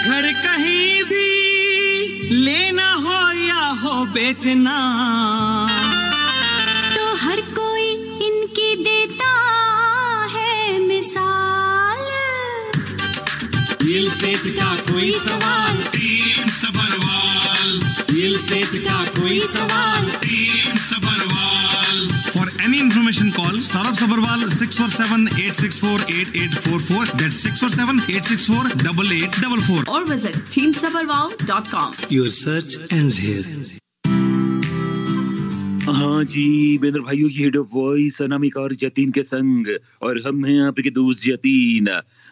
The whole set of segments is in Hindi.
घर कहीं भी लेना हो या हो बेचना, तो हर कोई इनकी देता है मिसाल। रियल एस्टेट का कोई सवाल, टीम सबरवाल। रियल एस्टेट का कोई सवाल, team Sabharwal. For any information call Saurabh Sabharwal 647-864-8844. That's 647-864-8844. Or visit teamsabharwal.com. Your search ends here. हाँ जी बेंद्र भाइयों की हेड ऑफ वॉइस अनामिका और जतीन के संग, और हम हैं आपके दोस्त जतीन।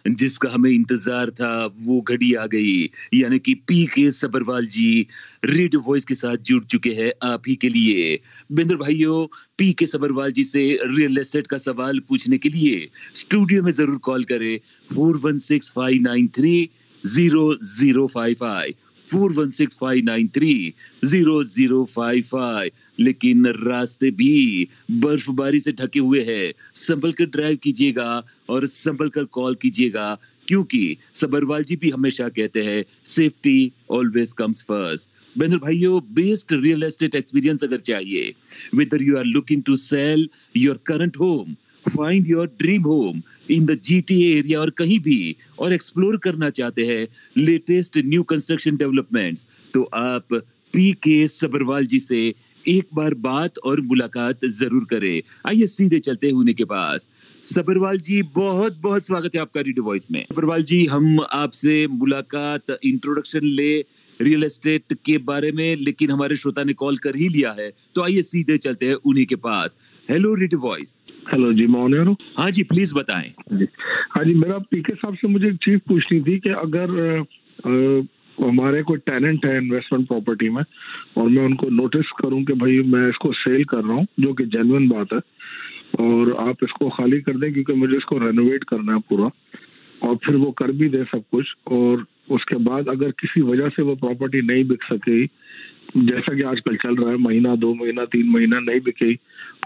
जिसका हमें इंतजार था वो घड़ी आ गई, यानी कि पीके सबरवाल जी रेडियो वॉइस के साथ जुड़ चुके हैं आप ही के लिए। बेंद्र भाइयों, पीके सबरवाल जी से रियल एस्टेट का सवाल पूछने के लिए स्टूडियो में जरूर कॉल करें 4165930055 4165930055। लेकिन रास्ते भी बर्फबारी से ढके हुए हैं, संभल कर ड्राइव कीजिएगा और संभल कर कॉल कीजिएगा, क्योंकि सबरवाल जी भी हमेशा कहते हैं सेफ्टी ऑलवेज कम्स फर्स्ट। बेंद्र भाइयों, बेस्ट रियल एस्टेट एक्सपीरियंस अगर चाहिए, whether you are looking to sell your current home, find your dream home in the GTA area और कहीं भी, और एक्सप्लोर करना चाहते हैं लेटेस्ट न्यू कंस्ट्रक्शन डेवलपमेंट्स, तो आप पीके सबरवाल जी से एक बार बात और मुलाकात जरूर करें। आइए सीधे चलते हैं उन्हीं के पास। सबरवाल जी, बहुत बहुत स्वागत है आपका रेडियो वॉइस में। सबरवाल जी, हम आपसे मुलाकात इंट्रोडक्शन ले रियल एस्टेट के बारे में, लेकिन हमारे श्रोता ने कॉल कर ही लिया है, तो आइए सीधे चलते हैं उन्हीं के पास। Hello radio voice. हेलो जी, मैं ऑन एयर हूं। हाँ जी, प्लीज बताएं। हाँ जी, मेरा पीके साहब से मुझे एक चीज पूछनी थी कि अगर हमारे कोई टेनेंट है इन्वेस्टमेंट प्रॉपर्टी में और मैं उनको नोटिस करूं कि भाई मैं इसको सेल कर रहा हूं, जो कि जेन्युइन बात है, और आप इसको खाली कर दें क्योंकि मुझे इसको रेनोवेट करना है पूरा, और फिर वो कर भी दे सब कुछ, और उसके बाद अगर किसी वजह से वो प्रॉपर्टी नहीं बिक सके, जैसा कि आजकल चल रहा है, महीना 2 महीना 3 महीना नहीं बिके,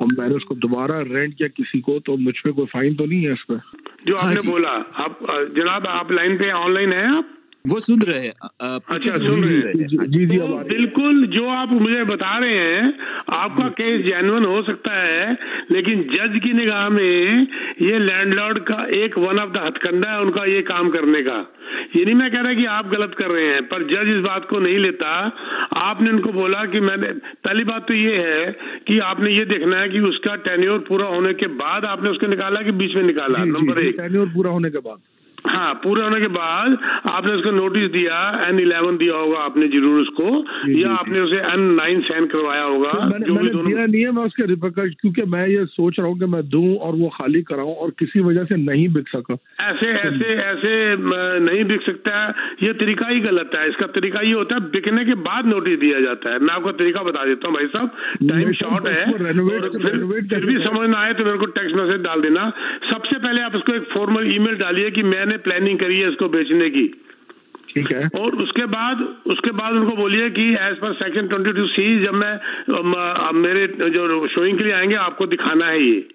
और मैंने उसको दोबारा रेंट किया किसी को, तो मुझ पे कोई फाइन तो नहीं है इस पर? जो आपने बोला, आप जनाब आप लाइन पे ऑनलाइन हैं? आप वो सुन रहे हैं? अच्छा, सुन रहे हैं। जी जी, तो बिल्कुल जो आप मुझे बता रहे हैं, आपका केस जेन्युइन हो सकता है, लेकिन जज की निगाह में ये लैंडलॉर्ड का एक वन ऑफ द हथकंडा है उनका ये काम करने का। ये नहीं मैं कह रहा कि आप गलत कर रहे हैं, पर जज इस बात को नहीं लेता। आपने उनको बोला कि मैंने, पहली बात तो ये है कि आपने ये देखना है कि उसका टेन्योर पूरा होने के बाद आपने उसको निकाला कि बीच में निकाला। नंबर 1, टेन्योर पूरा होने के बाद। हाँ, पूरा होने के बाद आपने उसको नोटिस दिया, N11 दिया होगा आपने जरूर उसको, या आपने उसे N9 साइन करवाया होगा। तो मैंने दिया नहीं है, मैं उसके रिपरकश, क्योंकि मैं ये सोच रहा हूँ कि मैं दूं और वो खाली कराऊं और किसी वजह से नहीं बिक सका। ऐसे नहीं बिक सकता है, ये तरीका ही गलत है। इसका तरीका ये होता है बिकने के बाद नोटिस दिया जाता है। मैं आपको तरीका बता देता हूँ भाई साहब, टाइम शॉर्ट है, फिर भी समझ ना आए तो मेरे को टेक्स्ट मैसेज डाल देना। सबसे पहले आप उसको एक फॉर्मल ईमेल डालिए कि मैंने प्लानिंग करी है इसको बेचने की, ठीक है, और उसके बाद उनको बोलिए कि एज पर सेक्शन 22C जब मैं मेरे जो शोइंग के लिए आएंगे आपको दिखाना है ये।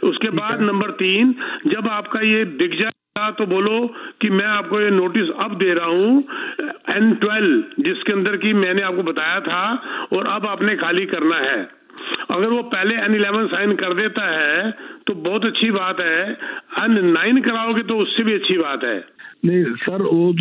उसके बाद नंबर 3, जब आपका ये बिक जाएगा तो बोलो कि मैं आपको ये नोटिस अब दे रहा हूँ N12, जिसके अंदर की मैंने आपको बताया था, और अब आपने खाली करना है। अगर वो पहले N11 साइन कर देता है तो बहुत अच्छी बात है, N9 कराओगे तो उससे भी अच्छी बात है। नहीं सर, वो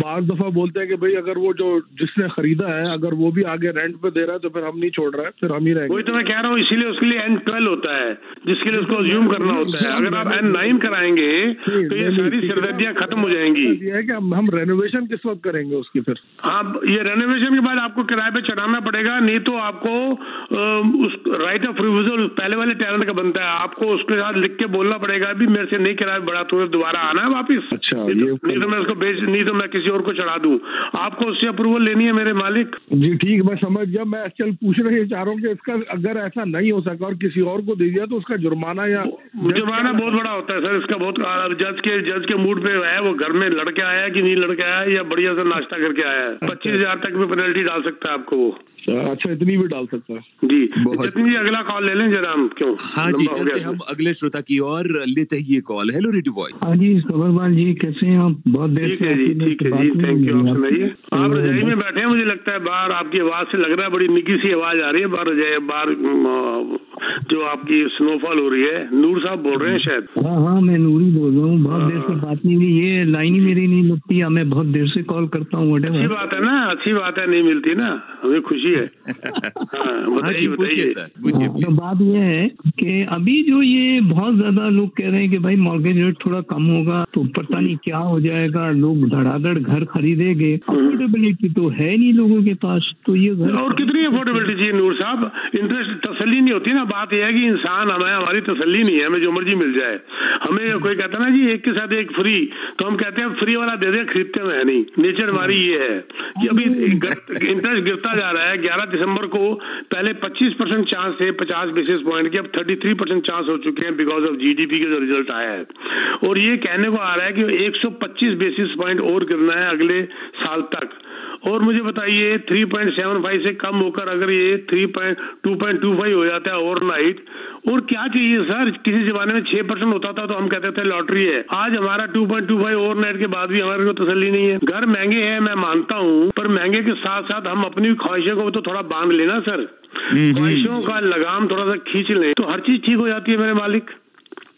बार दफा बोलते हैं कि भाई अगर वो जो जिसने खरीदा है अगर वो भी आगे रेंट पे दे रहा है तो फिर हम नहीं छोड़ रहे हैं, फिर हम ही रहेंगे। वही तो मैं कह रहा हूँ, इसीलिए उसके लिए N12 होता है, जिसके लिए उसको अज्यूम करना होता है। अगर आप N9 कराएंगे तो ये सारी सिरदर्दियां खत्म हो जाएंगी। ये है कि हम रेनोवेशन किस वक्त करेंगे उसकी? फिर हाँ, ये रेनोवेशन के बाद आपको किराए पे चढ़ाना पड़ेगा, नहीं तो आपको उस राइट ऑफ रिफ्यूजल पहले वाले टेनेंट का बनता है, आपको उसके साथ लिख के बोलना पड़ेगा भी मेरे से नहीं किराया बढ़ा, तुम्हें दोबारा आना है वापिस। अच्छा, नहीं तो मैं उसको नहीं तो मैं किसी और को चढ़ा दूं। आपको उससे अप्रूवल लेनी है मेरे मालिक। जी ठीक, मैं समझ गया। मैं चल पूछना ये चाह रहा हूँ कि इसका अगर ऐसा नहीं हो सका और किसी और को दे दिया तो उसका जुर्माना जुर्माना बहुत बड़ा होता है सर। इसका बहुत जज के मूड पे है, वो घर में लड़के आया है कि नहीं लड़के आया है, या बढ़िया से नाश्ता करके आया है, 25,000 तक भी पेनल्टी डाल सकता है आपको वो। अच्छा, इतनी भी डाल सकता है जी। जतिन जी अगला कॉल ले लें जरा हम, क्यों? हाँ जी, चलते हम अगले श्रोता की और लेते ही ये कॉल। Hello radio boy. हाँ जी सबरवाल जी, कैसे हैं आप? बहुत देर से। ठीक है जी, थैंक यू। आप सुनाइए। आप रजाई में बैठे हैं, मुझे लगता है बाहर आपकी आवाज से लग रहा है बड़ी निकी सी आवाज आ रही है बाहर रजाई, बाहर जो आपकी स्नोफॉल हो रही है। नूर साहब बोल रहे हैं शायद? हाँ, मैं नूरी बोल रहा हूँ। बहुत देर से बात नहीं हुई, ये लाइन ही मेरी नहीं लगती है। मैं बहुत देर से कॉल करता हूँ। अच्छी बात है ना, अच्छी बात है, नहीं मिलती ना, हमें खुशी है। बताइए सर। तो बात यह है कि अभी जो ये बहुत ज्यादा लोग कह रहे हैं कि भाई मॉर्गेज रेट थोड़ा कम होगा तो पता नहीं क्या हो जाएगा, लोग धड़ाधड़ घर खरीदेंगे। अफोर्डेबिलिटी तो है नहीं लोगों के पास, तो ये घर और कितनी अफोर्डेबिलिटी चाहिए नूर साहब? इंटरेस्ट तसल्ली नहीं होती ना। बात यह है कि इंसान हमारी तसल्ली नहीं है, हमें जो मर्जी मिल जाए। हमें कोई कहता ना जी एक के साथ एक फ्री, तो हम कहते हैं फ्री वाला दे दे, खरीदते हुए नहीं। नेचर हमारी ये है कि अभी इंटरेस्ट गिरता जा रहा है। 11 दिसंबर को पहले 25% चांस थे 50 बेसिस पॉइंट के, अब 33% चांस हो चुके हैं बिकॉज ऑफ जीडीपी के जो रिजल्ट आया है। और ये कहने को आ रहा है कि 125 बेसिस पॉइंट और गिरना है अगले साल तक। और मुझे बताइए 3.75 से कम होकर अगर ये 2.25 हो जाता है ओवरनाइट, और क्या चाहिए सर? किसी जमाने में 6% होता था तो हम कहते थे लॉटरी है। आज हमारा 2.25 ओवरनाइट के बाद भी हमारे को तसल्ली नहीं है। घर महंगे हैं, मैं मानता हूँ, पर महंगे के साथ साथ हम अपनी ख्वाहिशों को तो थोड़ा बांध लेना सर। ख्वाहिशों का लगाम थोड़ा सा खींच लें तो हर चीज ठीक हो जाती है मेरे मालिक।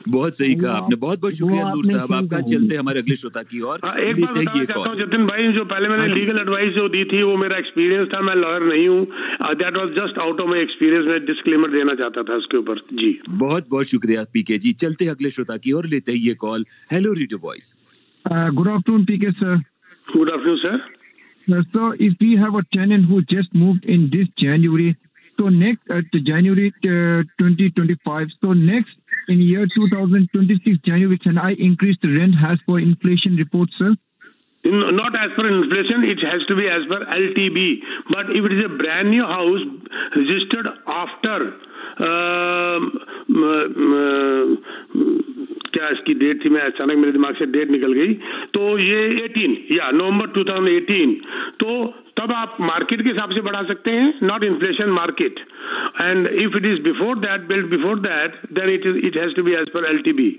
बहुत सही कहा आपने, बहुत बहुत शुक्रिया नूर साहब आपका। चलते हमारे अगले श्रोता की ओर। एक बात बताना चाहता हूँ जतिन भाई, जो पहले मैंने लीगल एडवाइस जो दी थी वो मेरा एक्सपीरियंस था, मैं लॉयर नहीं हूँ। That was just out of my experience. मैं डिस्क्लेमर देना चाहता था उसके ऊपर जी। बहुत बहुत शुक्रिया पीके जी। चलते अगले श्रोता की ओर, लेते ही ये call. Hello radio voice. Good afternoon PK sir. Good afternoon sir. So if we have a tenant who just moved in this January, so next January 2025, so next in year 2026 January, can I increase the rent as per inflation report, sir? Not as per inflation, it has to be as per LTB. But if it is a brand new house registered after क्या इसकी डेट थी, मैं अचानक मेरे दिमाग से डेट निकल गई, तो ये 18 नवंबर 2018, तो तब आप मार्केट के हिसाब से बढ़ा सकते हैं, not inflation, market. And if it is before that, build before that, then it has to be as per LTB।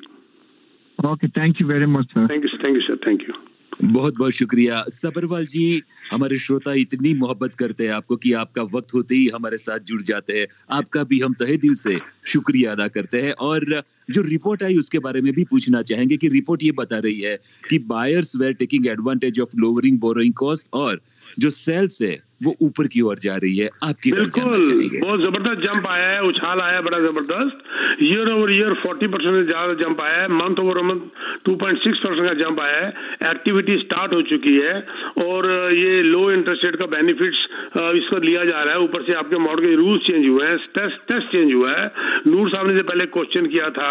Okay, thank you very much sir. Thank you sir, thank you. बहुत बहुत शुक्रिया सबरवाल जी। हमारे श्रोता इतनी मोहब्बत करते हैं आपको कि आपका वक्त होते ही हमारे साथ जुड़ जाते हैं। आपका भी हम तहे दिल से शुक्रिया अदा करते हैं। और जो रिपोर्ट आई उसके बारे में भी पूछना चाहेंगे कि रिपोर्ट ये बता रही है कि buyers were taking advantage of lowering borrowing cost, और जो सेल्स है वो ऊपर की ओर जा रही है। आपकी बिल्कुल बहुत जबरदस्त जंप आया है, उछाल आया बड़ा जबरदस्त। ईयर ओवर ईयर 40% से ज्यादा जंप आया है। मंथ ओवर मंथ 2.6% का जंप आया है। एक्टिविटी स्टार्ट हो चुकी है और ये लो इंटरेस्ट रेट का बेनिफिट्स इसको लिया जा रहा है। ऊपर से आपके मॉर्गेज रूल्स चेंज हुए हैं, टेस्ट चेंज हुआ है। नूर साहब ने जो पहले क्वेश्चन किया था,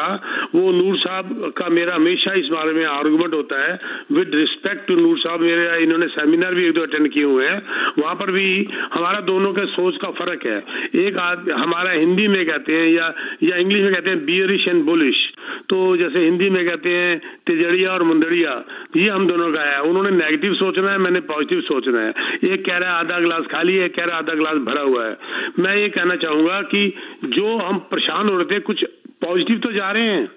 वो नूर साहब का मेरा हमेशा इस बारे में आर्गुमेंट होता है। विद रिस्पेक्ट टू नूर साहब, मेरे इन्होंने सेमिनार भी 1-2 अटेंड किए हुए हैं, वहां पर भी हमारा दोनों के सोच का फर्क है। एक हमारा हिंदी में कहते हैं या इंग्लिश में कहते हैं बियरिश एंड बुलिश, तो जैसे हिंदी में कहते हैं तिजड़िया और मुंदड़िया, ये हम दोनों का है। उन्होंने नेगेटिव सोचना है, मैंने पॉजिटिव सोचना है। एक कह रहा है आधा गिलास खाली है, एक कह रहा है आधा गिलास भरा हुआ है। मैं ये कहना चाहूंगा कि जो हम परेशान हो रहे थे, कुछ पॉजिटिव तो जा रहे हैं।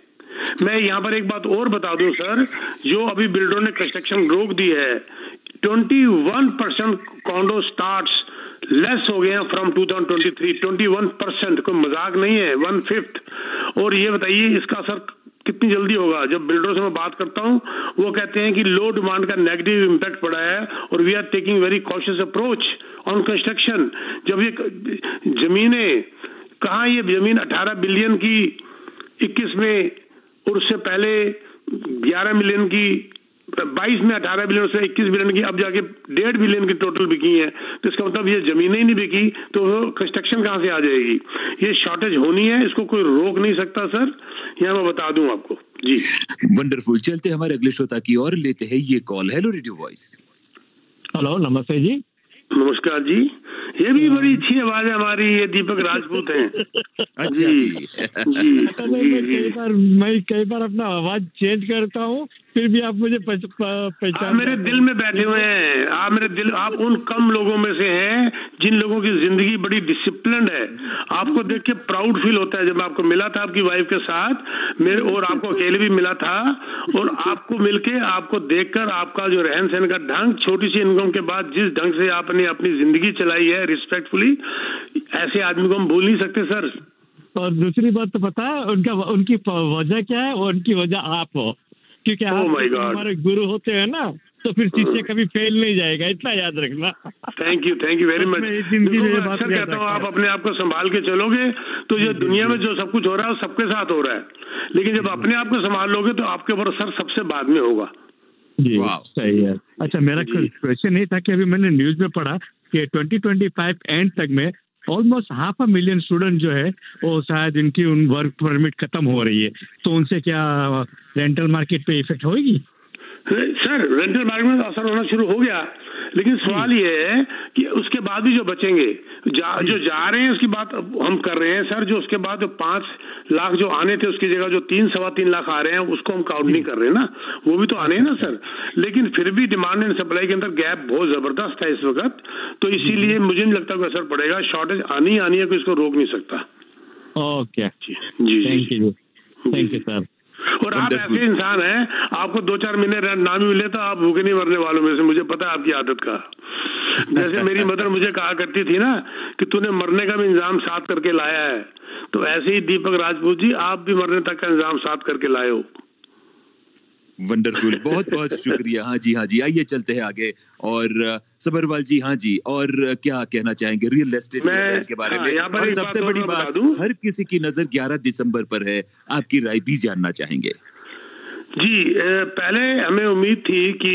मैं यहाँ पर एक बात और बता दूं सर, जो अभी बिल्डरों ने कंस्ट्रक्शन रोक दी है, 21% कॉन्डो स्टार्ट्स लेस हो गए हैं फ्रॉम 2023। 21%, कोई मजाक नहीं है, 1/5। और ये बताइए इसका असर कितनी जल्दी होगा। जब बिल्डरों से मैं बात करता हूं, वो कहते हैं कि लो डिमांड का नेगेटिव इम्पैक्ट पड़ा है और we are taking very cautious approach on construction. जब ये जमीनें, कहाँ ये जमीन 18 बिलियन की 21 में, और उससे पहले 11 मिलियन की, 22 में 18 बिलियन से 21 बिलियन की, अब जाके 1.5 बिलियन की टोटल बिकी है। तो इसका मतलब ये जमीनें ही नहीं बिकी तो कंस्ट्रक्शन कहां से आ जाएगी। ये शॉर्टेज होनी है, इसको कोई रोक नहीं सकता सर, यह मैं बता दूं आपको जी। वंडरफुल। चलते हमारे अगले श्रोता की ओर, लेते हैं ये call. Hello radio voice. Hello, नमस्ते जी। नमस्कार जी। ये भी बड़ी अच्छी आवाज है हमारी, ये दीपक राजपूत हैं। अच्छा जी। मैं कई बार अपना आवाज चेंज करता हूँ फिर भी आप मुझे पहचान, मेरे दिल में बैठे हुए हैं। आप उन कम लोगों में से हैं जिन लोगों की जिंदगी बड़ी डिसिप्लिन है। आपको देख के प्राउड फील होता है। जब मैं आपको मिला था आपकी वाइफ के साथ और आपको अकेले भी मिला था, और आपको मिलके, आपको देखकर, आपका जो रहन सहन का ढंग, छोटी सी इनकम के बाद जिस ढंग से आपने अपनी जिंदगी चलाई है रिस्पेक्टफुली, ऐसे आदमी को हम भूल नहीं सकते सर। और दूसरी बात तो पता है उनकी वजह क्या है? उनकी वजह आप हो, क्योंकि आप हमारे गुरु होते हैं ना, तो फिर शिष्य कभी फेल नहीं जाएगा, इतना याद रखना। Thank you very much. अक्सर कहता हूँ आप अपने आप को संभाल के चलोगे तो ये दुनिया में जो सब कुछ हो रहा है सबके साथ हो रहा है, लेकिन जब अपने आप को संभाल लोगे तो आपके ऊपर असर सबसे बाद में होगा। जी सही है। अच्छा, मेरा क्वेश्चन ये था कि अभी मैंने न्यूज में पढ़ा कि 2025 एंड तक में ऑलमोस्ट 500,000 स्टूडेंट जो है वो शायद इनकी उन वर्क परमिट खत्म हो रही है, तो उनसे क्या रेंटल मार्केट पे इफेक्ट होगी? सर रेंटल मार्केट में असर होना शुरू हो गया, लेकिन सवाल ये है कि उसके बाद भी जो बचेंगे, जो जा रहे हैं उसकी बात हम कर रहे हैं सर। जो उसके बाद जो 5 लाख जो आने थे उसकी जगह जो 3-3.25 लाख आ रहे हैं उसको हम काउंट नहीं कर रहे ना, वो भी तो आने हैं ना सर। लेकिन फिर भी डिमांड एंड सप्लाई के अंदर गैप बहुत जबरदस्त है इस वक्त, तो इसीलिए मुझे नहीं लगता कोई असर पड़ेगा। शॉर्टेज आनी है, कोई इसको रोक नहीं सकता। Okay ji, thank you sir. और आप ऐसे इंसान हैं, आपको 2-4 महीने रेंट ना भी मिले तो आप भूखे नहीं मरने वालों में से, मुझे पता है आपकी आदत का। जैसे मेरी मदर मुझे कहा करती थी ना कि तूने मरने का भी इंतजाम साथ करके लाया है, तो ऐसे ही दीपक राजपूत जी आप भी मरने तक का इंतजाम साथ करके लाए हो। वंडरफुल, बहुत बहुत शुक्रिया। हाँ जी, आइए चलते हैं आगे। और सबरवाल जी, हाँ जी, और क्या कहना चाहेंगे रियल एस्टेट के बारे में? और सबसे बड़ी बात, हर किसी की नजर 11 दिसंबर पर है, आपकी राय भी जानना चाहेंगे। जी, पहले हमें उम्मीद थी कि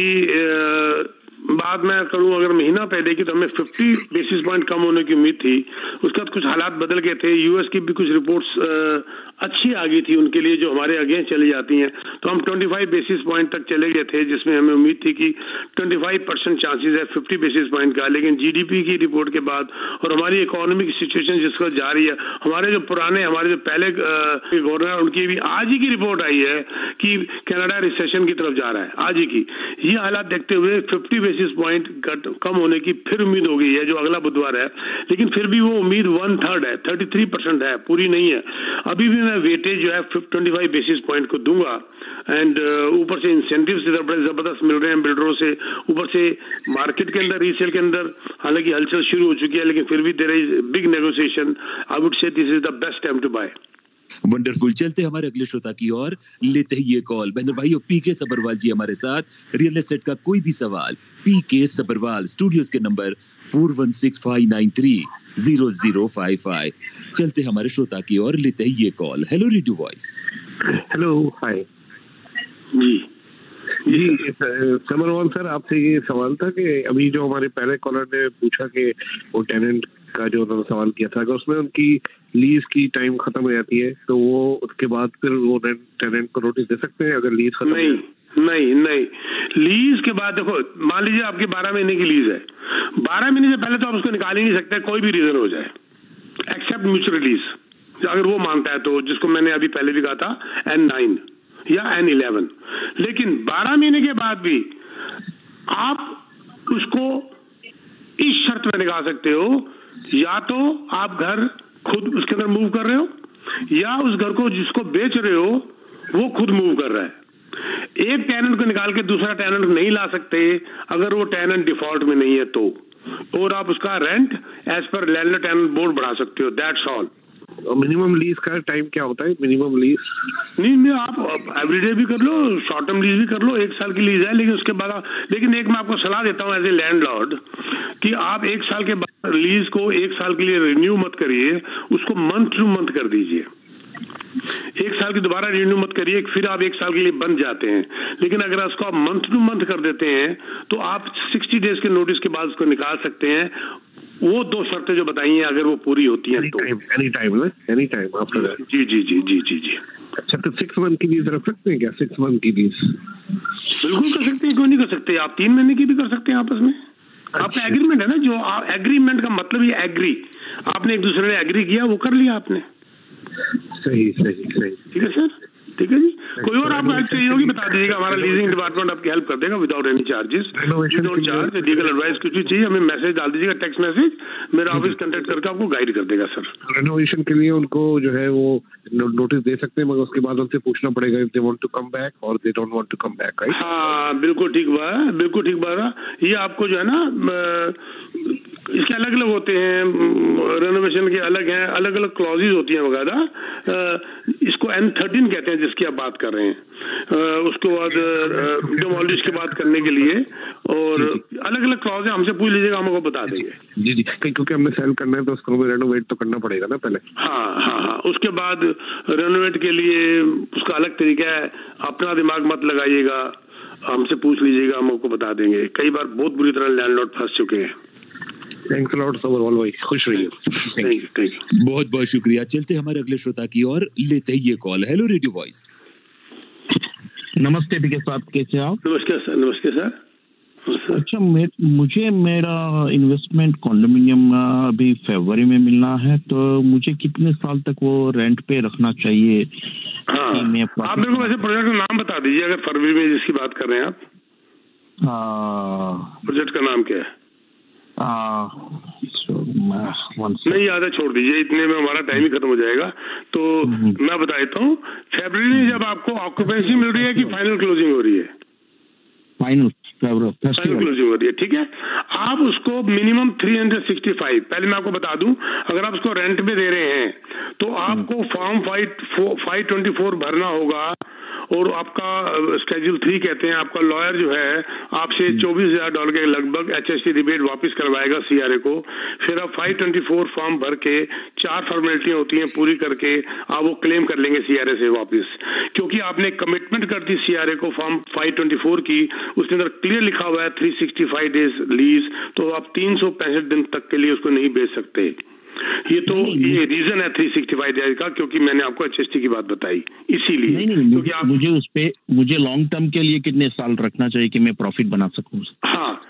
बात मैं करूं, अगर महीना पहले की तो हमें 50 बेसिस पॉइंट कम होने की उम्मीद थी। उसके बाद कुछ हालात बदल गए थे, यूएस की भी कुछ रिपोर्ट्स अच्छी आ गई थी उनके लिए जो हमारे आगे चली जाती हैं, तो हम 25 बेसिस पॉइंट तक चले गए थे, जिसमें हमें उम्मीद थी कि 25% चांसेस है 50 बेसिस पॉइंट का। लेकिन जीडीपी की रिपोर्ट के बाद और हमारी इकोनॉमिक सिचुएशन जिसको जा रही है, हमारे जो पहले गवर्नर उनकी भी आज ही की रिपोर्ट आई है कि कनाडा रिसेशन की तरफ जा रहा है, आज ही की। ये हालात देखते हुए 50 बेसिस पॉइंट कम होने की फिर उम्मीद हो गई है, जो अगला बुधवार है। लेकिन फिर भी वो उम्मीद 1/3 है, 33% है, पूरी नहीं है। अभी भी मैं वेटेज जो है 25 बेसिस पॉइंट को दूंगा। एंड ऊपर से इंसेंटिव्स बड़े जबरदस्त मिल रहे हैं बिल्डरों से, ऊपर से मार्केट के अंदर, रीसेल के अंदर हालांकि हलचल शुरू हो चुकी है, लेकिन फिर भी there is big negotiation. I would say this is the best time to buy. Wonderful. चलते हमारे अगले श्रोता की ओर, लेते ही ये कॉल। महेंद्र भाई और पीके सबरवाल जी हमारे साथ। रियल एस्टेट का कोई भी सवाल, पीके सबरवाल, स्टूडियोज के नंबर 4165930055। चलते हमारे श्रोता की ओर, लेते ही ये call. Hello radio voice. Hello, hi जी समरवाल सर, आपसे ये सवाल था कि अभी जो हमारे पहले कॉलर ने पूछा कि वो टेनेंट का जो उन्होंने सवाल किया था, अगर उसमें उनकी लीज की टाइम खत्म हो जाती है तो वो उसके बाद फिर वो टेनेंट को नोटिस दे सकते हैं अगर लीज खत्म? नहीं, लीज के बाद देखो, मान लीजिए आपकी 12 महीने की लीज है, 12 महीने से पहले तो आप उसको निकाल ही नहीं सकते, कोई भी रीजन हो जाए, एक्सेप्ट म्यूचुअल लीज, अगर वो मांगता है तो, जिसको मैंने अभी पहले भी कहा था N9 या N11। लेकिन 12 महीने के बाद भी आप उसको इस शर्त में निकाल सकते हो, या तो आप घर खुद उसके अंदर मूव कर रहे हो, या उस घर को जिसको बेच रहे हो वो खुद मूव कर रहा है। एक टेनेंट को निकाल के दूसरा टेनेंट नहीं ला सकते अगर वो टेनेंट डिफॉल्ट में नहीं है तो, और आप उसका rent as per landlord tenant board बढ़ा सकते हो, दैट्स ऑल। मिनिमम लीज का टाइम क्या होता है? मिनिमम लीज नहीं, आप एवरीडे भी कर लो, शॉर्ट टर्म लीज भी कर लो, 1 साल की लीज है, लेकिन उसके बाद लेकिन एक मैं आपको सलाह देता हूँ एज ए लैंडलॉर्ड कि आप 1 साल के बाद लीज को 1 साल के लिए रिन्यू मत करिए, उसको मंथ टू मंथ कर दीजिए। 1 साल की दोबारा रिन्यू मत करिए, फिर आप 1 साल के लिए बंद जाते हैं। लेकिन अगर उसको आप मंथ टू मंथ कर देते हैं तो आप 60 डेज के नोटिस के बाद उसको निकाल सकते हैं। वो 2 शर्तें जो बताई हैं अगर वो पूरी होती हैं तो एनी टाइम आफ्टर दैट। जी। अच्छा, तो 6 मंथ की लीज रख सकते हैं क्या? 6 मंथ की लीज बिल्कुल कर सकते हैं, क्यों नहीं कर सकते? आप 3 महीने की भी कर सकते हैं आपस में। आपका एग्रीमेंट है ना, जो एग्रीमेंट का मतलब ये एग्री, आपने एक दूसरे ने एग्री किया, वो कर लिया आपने। सही। ठीक है सर। ठीक है जी। कोई और आपको हेल्प चाहिए होगी बता दीजिएगा, हमारा लीजिंग डिपार्टमेंट आपकी हेल्प कर देगा without any charges, without charge. Legal advice कुछ भी चाहिए हमें मैसेज डाल दीजिएगा, टेक्स्ट मैसेज, मेरा ऑफिस कांटेक्ट करके आपको गाइड कर देगा सर। रेनोवेशन के लिए उनको जो है वो नोटिस दे सकते हैं, मगर उसके बाद उनसे पूछना पड़ेगा if they want to come back और they don't want to come back, right? हाँ बिल्कुल ठीक बात, बिल्कुल ठीक बात। ये आपको जो है ना इसके अलग अलग होते हैं, रेनोवेशन के अलग हैं, अलग अलग क्लॉजेज होती हैं वगैरह। इसको N13 कहते हैं जिसकी आप बात कर रहे हैं। उसके बाद डिमोलिश की बात करने के लिए और अलग अलग क्लॉज है, हमसे पूछ लीजिएगा, हम आपको बता देंगे। जी जी, क्योंकि हमें सेल करना है तो उसको हमें रेनोवेट तो करना पड़ेगा ना पहले। हाँ हाँ हाँ, उसके बाद रेनोवेट के लिए उसका अलग तरीका है, अपना दिमाग मत लगाइएगा, हमसे पूछ लीजिएगा, हम आपको बता देंगे। कई बार बहुत बुरी तरह लैंडलॉर्ड फंस चुके हैं। थैंक्स अ लॉट सबर भाई, खुश रहिए। Thank you. बहुत बहुत शुक्रिया। चलते हमारे अगले श्रोता की और लेते ही ये कॉल। Hello radio voice. नमस्ते पीके साहब, कैसे आप? नमस्कार सर। नमस्ते सर। अच्छा, मुझे मेरा इन्वेस्टमेंट कॉन्डोमिनियम अभी फरवरी में मिलना है, तो मुझे कितने साल तक वो रेंट पे रखना चाहिए? हाँ, आप मेरे को वैसे प्रोजेक्ट का नाम बता दीजिए, अगर फरवरी में जिसकी बात कर रहे हैं आप। प्रोजेक्ट का नाम क्या है? नहीं याद है, छोड़ दीजिए, इतने में हमारा टाइम ही खत्म हो जाएगा। तो मैं बता देता हूँ, फरवरी में जब आपको ऑक्यूपेंसी मिल रही है कि फाइनल क्लोजिंग हो रही है? फाइनल क्लोजिंग हो रही है, ठीक है। आप उसको मिनिमम 365, पहले मैं आपको बता दूं, अगर आप उसको रेंट पे दे रहे हैं तो आपको फॉर्म 524 भरना होगा, और आपका स्केड्यूल 3 कहते हैं, आपका लॉयर जो है आपसे $24,000 के लगभग HST रिबेट वापस करवाएगा CRA को। फिर आप 524 फॉर्म भर के 4 फॉर्मेलिटियां होती हैं पूरी करके आप वो क्लेम कर लेंगे CRA से वापस, क्योंकि आपने कमिटमेंट कर दी CRA को फॉर्म 524 की, उसके अंदर क्लियर लिखा हुआ है 365 डेज लीज, तो आप 365 दिन तक के लिए उसको नहीं बेच सकते। ये तो ये रीजन है 365 डेज का, क्योंकि मैंने आपको HST की बात बताई, इसीलिए। क्योंकि आप मुझे उस पे मुझे लॉन्ग टर्म के लिए कितने साल रखना चाहिए कि मैं प्रॉफिट बना सकूं? हाँ,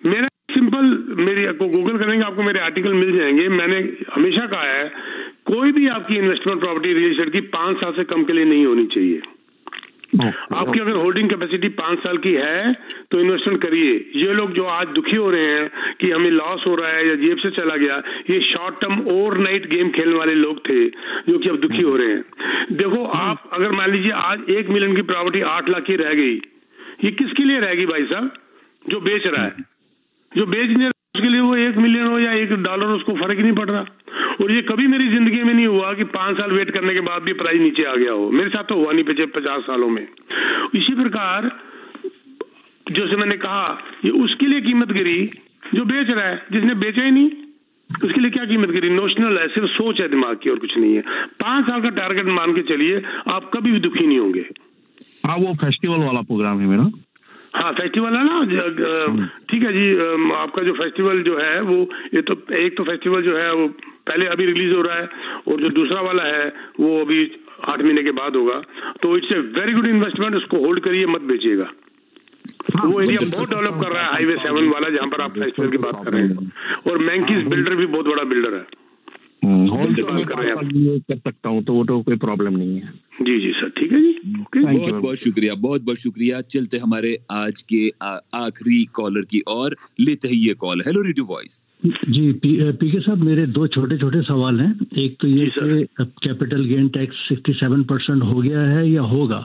मेरा सिंपल, मेरी आपको गूगल करेंगे आपको मेरे आर्टिकल मिल जाएंगे। मैंने हमेशा कहा है कोई भी आपकी इन्वेस्टमेंट प्रॉपर्टी रियल एस्टेट की 5 साल से कम के लिए नहीं होनी चाहिए। आपकी अगर होल्डिंग कैपेसिटी 5 साल की है तो इन्वेस्टमेंट करिए। ये लोग जो आज दुखी हो रहे हैं कि हमें लॉस हो रहा है या जेब से चला गया, ये शॉर्ट टर्म ओवरनाइट गेम खेलने वाले लोग थे जो कि अब दुखी हो रहे हैं। देखो, आप अगर मान लीजिए आज 1 मिलियन की प्रॉपर्टी 8 लाख की रह गई, ये किसके लिए रहेगी भाई साहब? जो बेच रहा है। जो बेच नहीं रहा उसके लिए वो 1 मिलियन हो या $1 उसको फर्क ही नहीं पड़ रहा। और ये कभी मेरी जिंदगी में नहीं हुआ कि 5 साल वेट करने के बाद भी प्राइस नीचे आ गया हो। मेरे साथ तो हुआ नहीं पिछले 50 सालों में। इसी प्रकार जैसे मैंने कहा, ये उसके लिए कीमत गिरी जो बेच रहा है, जिसने बेचा ही नहीं उसके लिए क्या कीमत गिरी? नोशनल है, सिर्फ सोच है दिमाग की और कुछ नहीं है। 5 साल का टारगेट मान के चलिए, आप कभी भी दुखी नहीं होंगे। हाँ, वो फेस्टिवल वाला प्रोग्राम है मेरा। हाँ, फेस्टिवल है ना, ठीक है जी। आपका जो फेस्टिवल जो है वो एक तो फेस्टिवल जो है वो पहले अभी रिलीज हो रहा है, और जो दूसरा वाला है वो अभी 8 महीने के बाद होगा। तो it's a very good investment, उसको होल्ड करिए, मत बेचिएगा। वो एरिया बहुत डेवलप कर रहा है, हाईवे 7 वाला, जहाँ पर आप फेस्टिवल की बात कर रहे हैं। और मैंकिस बिल्डर भी बहुत बड़ा बिल्डर है, कर सकता हूँ, तो वो तो कोई प्रॉब्लम नहीं है। जी जी सर, ठीक है जी। बहुत बहुत शुक्रिया, बहुत बहुत शुक्रिया। चलते हमारे आज के आखिरी कॉलर की और लेते ही ये कॉल। Hello radio voice. जी पीके साहब, मेरे 2 छोटे छोटे सवाल हैं। एक तो ये कि कैपिटल गेन टैक्स 67% हो गया है या होगा?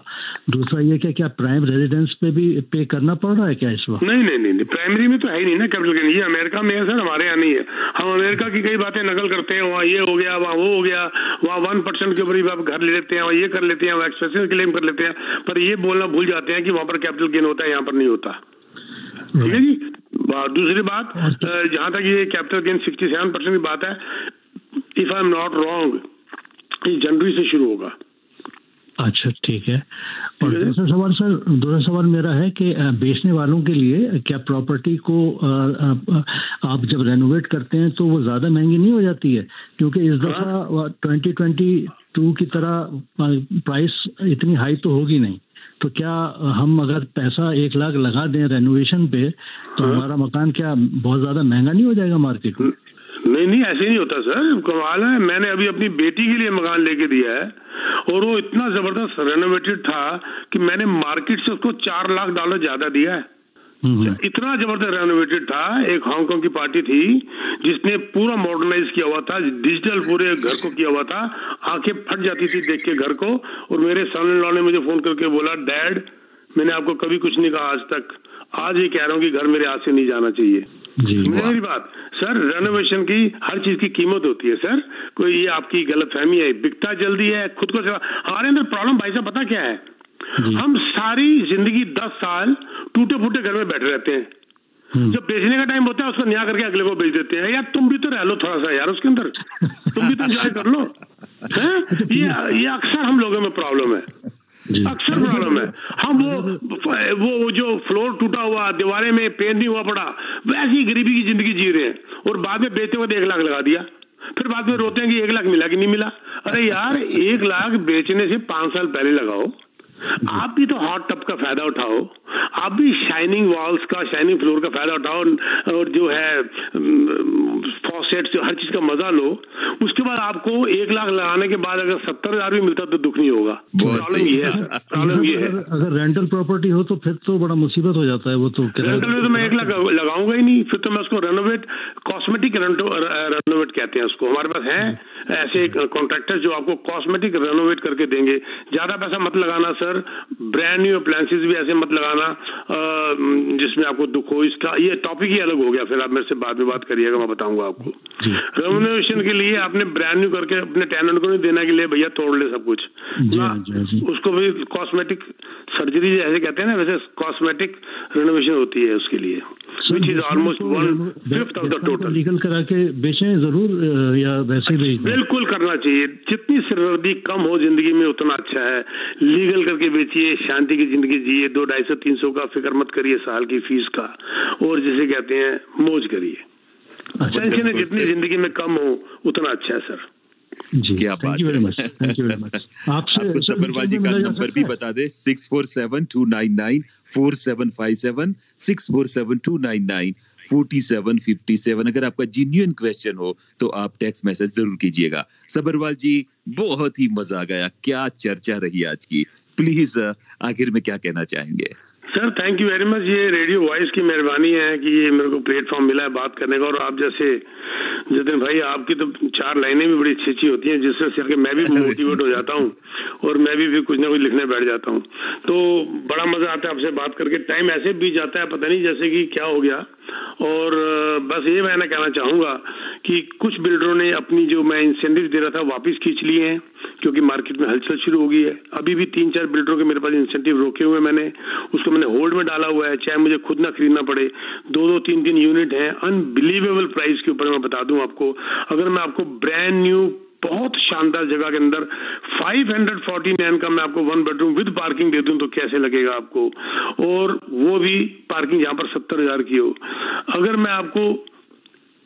दूसरा ये कि क्या प्राइम रेजिडेंस पे भी पे करना पड़ रहा है क्या इस वक्त? नहीं, प्राइमरी में तो है ही नहीं ना कैपिटल गेन। ये अमेरिका में है सर, हमारे यहाँ नहीं है। हम अमेरिका की कई बातें नकल करते हैं, वहाँ ये हो गया, वहाँ वो हो गया, वहाँ 1% के ऊपर ही आप घर ले लेते हैं, वहाँ ये कर लेते हैं, वहाँ एक्सपेंसेस क्लेम कर लेते हैं, पर ये बोलना भूल जाते हैं कि वहाँ पर कैपिटल गेन होता है, यहाँ पर नहीं होता। ठीक है जी। दूसरी बात, जहां तक ये कैपिटल गेन 67% की बात है, if I am not wrong, ये जनवरी से शुरू होगा। अच्छा, ठीक है। और दूसरा सवाल मेरा है कि बेचने वालों के लिए क्या प्रॉपर्टी को आप जब रेनोवेट करते हैं तो वो ज़्यादा महंगी नहीं हो जाती है? क्योंकि इस दफ़ा 2022 की तरह प्राइस इतनी हाई तो होगी नहीं, तो क्या हम अगर पैसा 1 लाख लगा दें रेनोवेशन पे तो हमारा मकान क्या बहुत ज़्यादा महंगा नहीं हो जाएगा मार्केट में? नहीं नहीं, ऐसे नहीं होता सर, कमाल है। मैंने अभी अपनी बेटी के लिए मकान लेके दिया है और वो इतना जबरदस्त रेनोवेटेड था कि मैंने मार्केट से उसको $4 लाख ज्यादा दिया है। इतना जबरदस्त रेनोवेटेड था। एक हांगकांग की पार्टी थी जिसने पूरा मॉडर्नाइज किया हुआ था, डिजिटल पूरे घर को किया हुआ था। आंखें फट जाती थी देख के घर को। और मेरे सन इन लॉ ने मुझे फोन करके बोला, डैड मैंने आपको कभी कुछ नहीं कहा आज तक, आज ये कह रहा हूँ कि घर मेरे हाथ से नहीं जाना चाहिए। मेरी बात सर, रेनोवेशन की हर चीज की कीमत होती है सर, कोई ये आपकी गलतफहमी है, बिकता जल्दी है, खुद को हमारे अंदर प्रॉब्लम भाई साहब पता क्या है, हम सारी जिंदगी 10 साल टूटे फूटे घर में बैठे रहते हैं। जब बेचने का टाइम होता है उसको नया करके अगले को बेच देते हैं। यार तुम भी तो रह लो थोड़ा सा यार उसके अंदर, तुम भी तो एंजॉय कर लो। ये अक्सर हम लोगों में प्रॉब्लम है, अक्सर प्रॉब्लम है। हम वो जो फ्लोर टूटा हुआ, दीवारें में पेंट नहीं हुआ पड़ा, वैसी गरीबी की जिंदगी जी रहे हैं और बाद में बेचते वक्त 1 लाख लगा दिया, फिर बाद में रोते हैं कि 1 लाख मिला कि नहीं मिला। अरे यार 1 लाख बेचने से 5 साल पहले लगाओ। आप भी तो हॉट टब का फायदा उठाओ, आप भी शाइनिंग वॉल्स का, शाइनिंग फ्लोर का फायदा उठाओ और जो है फॉसेट्स, हर चीज का मजा लो। उसके बाद आपको 1 लाख लगाने के बाद अगर 70,000 भी मिलता तो दुख नहीं होगा। प्रॉब्लम ये है, प्रॉब्लम ये है। अगर रेंटल प्रॉपर्टी हो तो फिर तो बड़ा मुसीबत हो जाता है। वो तो रेंटल में तो मैं 1 लाख लगाऊंगा ही नहीं, फिर तो मैं उसको रेनोवेट, कॉस्मेटिक रेनोवेट कहते हैं उसको। हमारे पास है ऐसे कॉन्ट्रैक्टर जो आपको कॉस्मेटिक रेनोवेट करके देंगे। ज्यादा पैसा मत लगाना सर, ब्रांड न्यू अप्लायंसेस भी ऐसे मत लगाना जिसमें आपको दुख हो। इसका ये टॉपिक ही अलग हो गया, फिर आप मेरे से बाद में बात करिएगा, मैं बताऊंगा आपको। रेनोवेशन के लिए आपने ब्रांड न्यू करके अपने टेनेंट को नहीं देना के लिए भैया तोड़ ले सब कुछ ना, उसको भी कॉस्मेटिक सर्जरी ऐसे कहते हैं ना, वैसे कॉस्मेटिक रेनोवेशन होती है उसके लिए, which is almost 1/5 of the total। Legal करा के बेचें जरूर या वैसे ही बिल्कुल करना चाहिए। जितनी सिरदर्दी कम हो जिंदगी में उतना अच्छा है। लीगल करके बेचिए, शांति की जिंदगी जिए, 200, 250, 300 का फिक्र मत करिए साल की फीस का, और जिसे कहते हैं मौज करिए। टेंशन जितनी जिंदगी में कम हो उतना अच्छा है सर। जी, क्या बात है। आपको सबरवाल जी का नंबर भी बता दे, 6472994757, 6472994757। अगर आपका जेन्युइन क्वेश्चन हो तो आप टेक्स्ट मैसेज जरूर कीजिएगा। सबरवाल जी बहुत ही मजा आ गया, क्या चर्चा रही आज की। प्लीज आखिर में क्या कहना चाहेंगे? Sir thank you very much. ये रेडियो वॉइस की मेहरबानी है कि ये मेरे को प्लेटफॉर्म मिला है बात करने का। और आप जैसे जतिन भाई, आपकी तो 4 लाइनें भी बड़ी अच्छी होती हैं जिससे मैं भी मोटिवेट हो जाता हूँ और मैं भी कुछ ना कुछ लिखने बैठ जाता हूँ। तो बड़ा मजा आता है आपसे बात करके। टाइम ऐसे बीत जाता है पता नहीं जैसे कि क्या हो गया। और बस ये मैं कहना चाहूंगा कि कुछ बिल्डरों ने अपनी जो मैं इंसेंटिव दे रहा था वापस खींच लिए हैं क्योंकि मार्केट में हलचल शुरू हो गई है। अभी भी 3-4 बिल्डरों के मेरे पास इंसेंटिव रोके हुए मैंने, उसको मैंने होल्ड में डाला हुआ है, चाहे मुझे खुद ना खरीदना पड़े। 2-2, 3-3 यूनिट हैं अनबिलीवेबल प्राइस के ऊपर। मैं बता दूं आपको, अगर मैं आपको ब्रांड न्यू बहुत शानदार जगह के अंदर 549 का मैं आपको 1 बेडरूम विद पार्किंग दे दूं तो कैसे लगेगा आपको, और वो भी पार्किंग यहाँ पर 70,000 की हो। अगर मैं आपको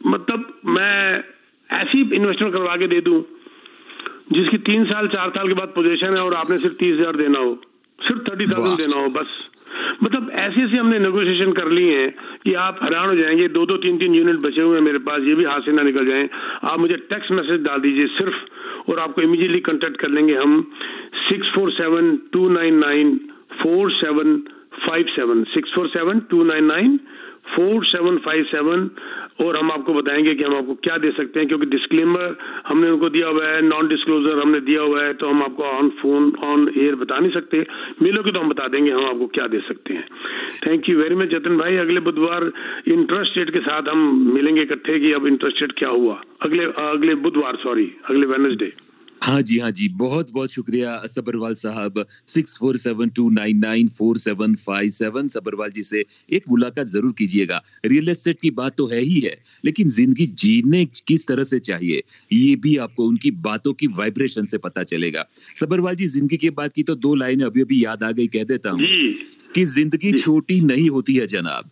मतलब मैं ऐसी इन्वेस्टमेंट करवा के दे दूं जिसकी 3 साल 4 साल के बाद पोजीशन है और आपने सिर्फ 30,000 देना हो, सिर्फ 30,000 देना हो बस। मतलब ऐसे हमने नेगोशिएशन कर ली है कि आप हैरान हो जाएंगे। 2-2, 3-3 यूनिट बचे हुए हैं मेरे पास, ये भी हाथ से ना निकल जाएं। आप मुझे टेक्स्ट मैसेज डाल दीजिए सिर्फ, और आपको इमीडिएटली कांटेक्ट कर लेंगे हम। 647-299-4757, 647-299-4757, और हम आपको बताएंगे कि हम आपको क्या दे सकते हैं। क्योंकि डिस्क्लेमर हमने उनको दिया हुआ है, नॉन डिस्क्लोजर हमने दिया हुआ है, तो हम आपको ऑन फोन ऑन एयर बता नहीं सकते। मिलोगे तो हम बता देंगे हम आपको क्या दे सकते हैं। Thank you very much Jatin भाई। अगले बुधवार इंटरेस्ट रेट के साथ हम मिलेंगे इकट्ठे कि अब इंटरेस्ट रेट क्या हुआ अगले बुधवार, अगले वेडनेसडे। हाँ जी, बहुत बहुत शुक्रिया सबरवाल साहब। 6472994757। सबरवाल जी से एक मुलाकात जरूर कीजिएगा। रियल एस्टेट की बात तो है ही है, लेकिन जिंदगी जीने किस तरह से चाहिए ये भी आपको उनकी बातों की वाइब्रेशन से पता चलेगा। सबरवाल जी जिंदगी की बात की तो 2 लाइनें अभी याद आ गई, कह देता हूँ कि जिंदगी छोटी नहीं होती है जनाब,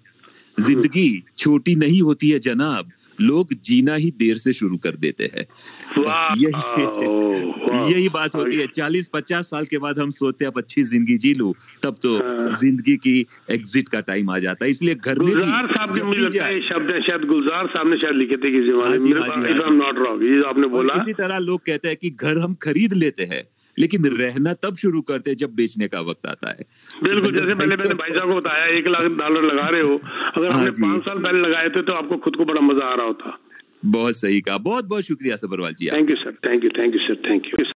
जिंदगी छोटी नहीं होती है जनाब, लोग जीना ही देर से शुरू कर देते हैं। बस यही बात होती है। 40-50 साल के बाद हम सोचते हैं अब अच्छी जिंदगी जी लूं, तब तो जिंदगी की एग्जिट का टाइम आ जाता है। इसलिए घर में गुलजार साहब ने मुझे लगता है शब्द है, शायद गुलजार साहब ने शायद लिखे थे किसी जमाने में, नॉट रॉन्ग, ये आपने बोला। इसी तरह लोग कहते हैं कि घर हम खरीद लेते हैं लेकिन रहना तब शुरू करते हैं जब बेचने का वक्त आता है। बिल्कुल, जैसे पहले मैंने भाई साहब को बताया $1 लाख लगा रहे हो, अगर आपने 5 साल पहले लगाए थे तो आपको खुद को बड़ा मजा आ रहा होता। बहुत सही कहा, बहुत बहुत शुक्रिया Sabharwal ji. Thank you sir, thank you sir, thank you.